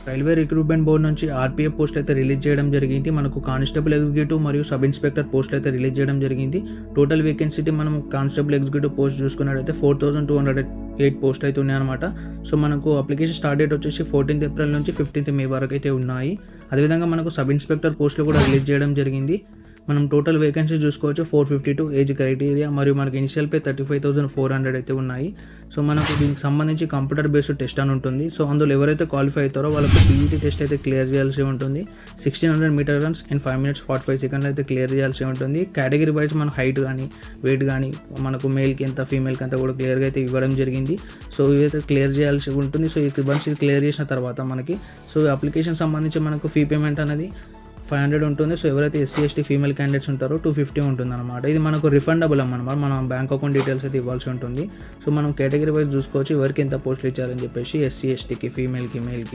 Railway recruitment board నుంచి RPF post అయితే release చేయడం జరిగింది. మనకు కానిస్టేబుల్ ఎగ్జిక్యూటివ్ మరియు సబ్ ఇన్స్పెక్టర్ పోస్టులు అయితే రిలీజ్ చేయడం జరిగింది. టోటల్ వేకెన్సీ మనం కానిస్టేబుల్ ఎగ్జిక్యూటివ్ పోస్ట్ చూసుకున్నట్టయితే 4208 పోస్ట్ అయితే ఉన్నాయన్నమాట. సో మనకు అప్లికేషన్ స్టార్ట్ డేట్ వచ్చేసి 14th ఏప్రిల్ నుంచి 15th మే వరకు అయితే ఉన్నాయి. అదేవిధంగా మనకు సబ్ ఇన్స్పెక్టర్ పోస్టులు కూడా రిలీజ్ చేయడం జరిగింది. మనం టోటల్ వేకెన్సీ చూసుకోవచ్చు 452 ఏజ్ క్రైటీరియా మరియు మనకి ఇనిషియల్ పే 35,400 అయితే ఉన్నాయి. సో మనకు దీనికి సంబంధించి కంప్యూటర్ బేస్డ్ టెస్ట్ అని ఉంటుంది. సో అందులో ఎవరైతే క్వాలిఫై అవుతారో వాళ్ళకి పీఈటీ టెస్ట్ అయితే క్లియర్ చేయాల్సి ఉంటుంది. 1600 meter runs in 5 minutes 45 seconds అయితే క్లియర్ చేయాల్సి ఉంటుంది. కేటగిరీ వైజ్ మన హైట్ కానీ వెయిట్ కానీ మనకు మేల్కి ఎంత ఫీమేల్కి అంతా కూడా క్లియర్గా అయితే ఇవ్వడం జరిగింది. సో ఇవైతే క్లియర్ చేయాల్సి ఉంటుంది. సో వన్స్ ఇది క్లియర్ చేసిన తర్వాత మనకి సో అప్లికేషన్ సంబంధించి మనకు ఫీ పేమెంట్ అనేది 500 ఉంటుంది. సో ఎవరైతే ఎస్సీ ఎస్టీ ఫీమేల్ క్యాండిడేట్స్ ఉంటారో 250 ఉంటుంది అనమాట. ఇది మనకు రిఫండబుల్ అన్నమాట. మన బ్యాంక్ అకౌంట్ డీటెయిల్స్ అయితే ఇవ్వాల్సి ఉంటుంది. సో మనం కేటగిరీ వైజ్ చూసుకోవచ్చు ఎవరికి ఎంత పోస్టులు ఇచ్చారని చెప్పేసి ఎస్సీ ఎస్టీకి ఫీమేల్కి మేల్కి.